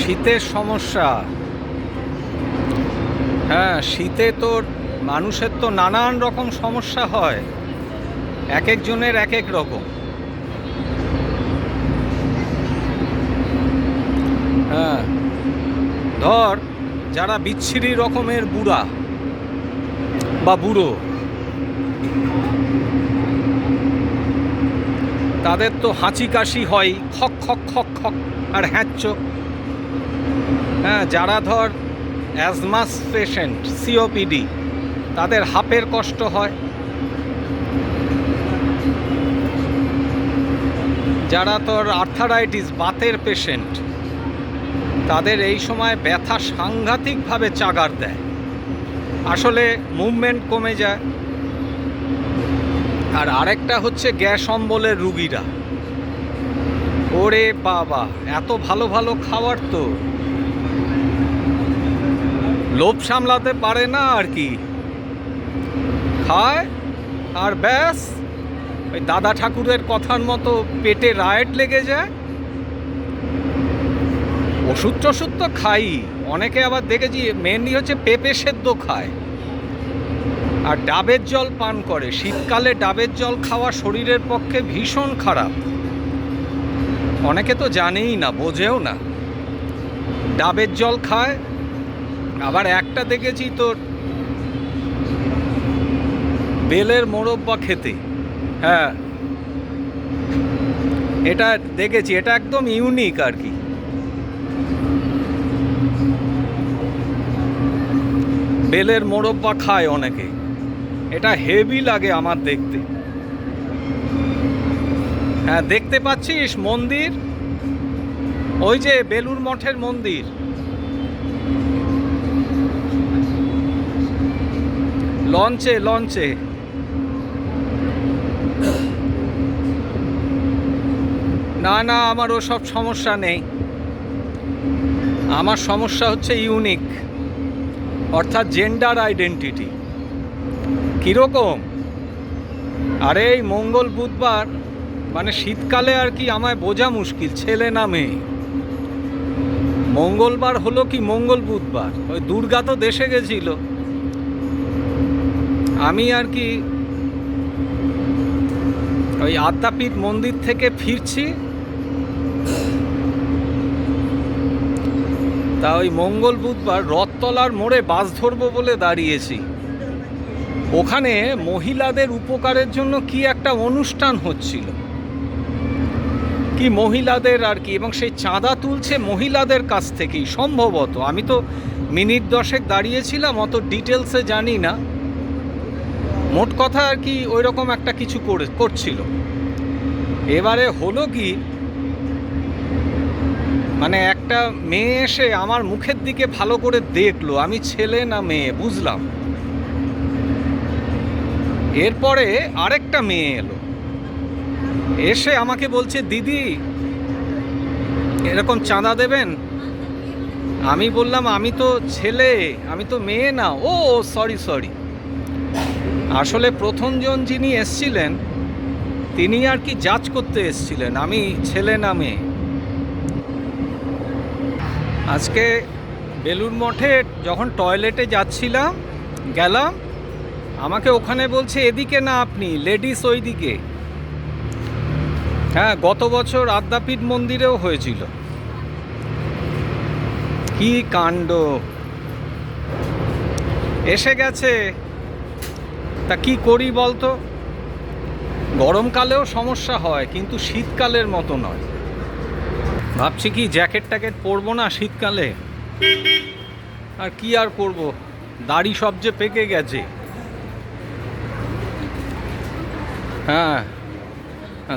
শীতের সমস্যা। হ্যাঁ, শীতে তোর মানুষের তো নানান রকম সমস্যা হয়, এক একজনের এক এক রকম। হ্যাঁ, ধর যারা বিচ্ছিরি রকমের বুড়া বা বুড়ো, তাদের তো হাঁচি কাশি হয়, খক খক খক খক আর হ্যাঁচ্চ। হ্যাঁ, যারা ধর অ্যাজমাস পেশেন্ট, সিওপিডি, তাদের হাঁপের কষ্ট হয়। যারা তোর আর্থারাইটিস, বাতের পেশেন্ট, তাদের এই সময় ব্যথা সাংঘাতিকভাবে চাগার দেয়, আসলে মুভমেন্ট কমে যায়। আর আরেকটা হচ্ছে গ্যাস অম্বলের রুগীরা, ওরে বাবা, এত ভালো ভালো খাবার তো লোভ সামলাতে পারে না আর কি, খায় আর ব্যাস ওই দাদা ঠাকুরের কথার মতো পেটে রায়েট লেগে যায়। ওষুধ টষুধ তো খাই, অনেকে আবার দেখেছি মেনলি হচ্ছে পেঁপে সেদ্ধ খায় আর ডাবের জল পান করে। শীতকালে ডাবের জল খাওয়া শরীরের পক্ষে ভীষণ খারাপ, অনেকে তো জানেই না, বোঝেও না। ডাবের জল খায়। আবার একটা দেখেছি তোর বেলের মোরব্বা খেতে। হ্যাঁ, এটা দেখেছি, এটা একদম ইউনিক আর কি। বেলের মোরব্বা খায় অনেকে, এটা হেভি লাগে আমার দেখতে। হ্যাঁ, দেখতে পাচ্ছিস মন্দির, ওই যে বেলুড় মঠের মন্দির, লঞ্চে লঞ্চে। না না, আমার ওসব সমস্যা নেই। আমার সমস্যা হচ্ছে ইউনিক, অর্থাৎ জেন্ডার আইডেন্টিটি। কীরকম? আরে এই মঙ্গল বুধবার, মানে শীতকালে আর কি আমায় বোঝা মুশকিল, ছেলে না মেয়ে। মঙ্গলবার হলো কি মঙ্গল বুধবার, ওই দুর্গা তো দেশে গেছিল, আমি আর কি ওই আদ্যাপীঠ মন্দির থেকে ফিরছি, তা ওই মঙ্গল বুধবার রথতলার মোড়ে বাস ধরবো বলে দাঁড়িয়েছি। ওখানে মহিলাদের উপকারের জন্য কি একটা অনুষ্ঠান হচ্ছিল, কি মহিলাদের আর কি, এবং সেই চাঁদা তুলছে মহিলাদের কাছ থেকেই সম্ভবত। আমি তো মিনিট 10 দাঁড়িয়েছিলাম, অত ডিটেলসে জানি না। মোট কথা আর কি ওই রকম একটা কিছু করছিল। এবারে হলো কি, মানে একটা মেয়ে এসে আমার মুখের দিকে ভালো করে দেখলো আমি ছেলে না মেয়ে, বুঝলাম। এরপরে আরেকটা মেয়ে এলো, এসে আমাকে বলছে, দিদি এরকম চাঁদা দেবেন। আমি বললাম আমি তো ছেলে, আমি তো মেয়ে না। ও সরি সরি, আসলে প্রথমজন যিনি এসছিলেন তিনি আর কি জাজ করতে এসছিলেন আমি ছেলে না মেয়ে। আজকে বেলুড় মঠে যখন টয়লেটে যাচ্ছিলাম, গেলাম, আমাকে ওখানে বলছে এদিকে না আপনি, লেডিস ওই দিকে। হ্যাঁ, গত বছর আদ্যাপীঠ মন্দিরেও হয়েছিল। কি কাণ্ড, এসে গেছে। তা কি করি বলতো, গরমকালেও সমস্যা হয় কিন্তু শীতকালের মতো নয়। ভাবছি কি জ্যাকেট ট্যাকেট পরবো না শীতকালে, আর কি আর করব, দাড়ি সব যে পেকে গেছে। হ্যাঁ,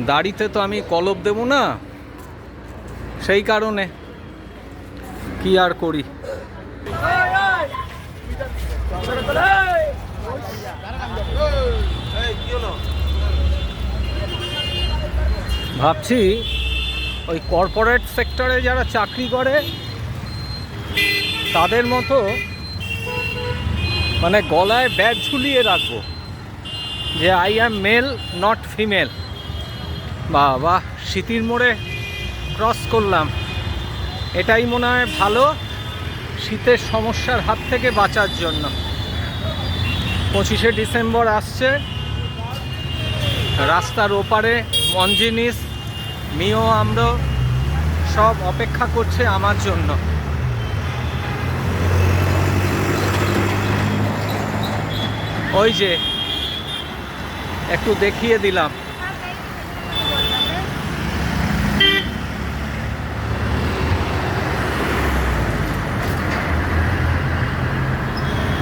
দাড়িতে তো আমি কলপ দেব না, সেই কারণে কি আর করি। ভাবছি ওই কর্পোরেট সেক্টরে যারা চাকরি করে তাদের মতো মানে গলায় ব্যাগ ঝুলিয়ে রাখবো যে I am male not female. বাবা, স্মৃতির মোড়ে ক্রস করলাম। এটাই মনে হয় ভালো শীতের সমস্যার হাত থেকে বাঁচার জন্য। 25শে ডিসেম্বর আসছে, রাস্তার ওপারে মঞ্জিনিস, মিও আমরা সব অপেক্ষা করছে আমার জন্য। ওই যে একটু দেখিয়ে দিলাম।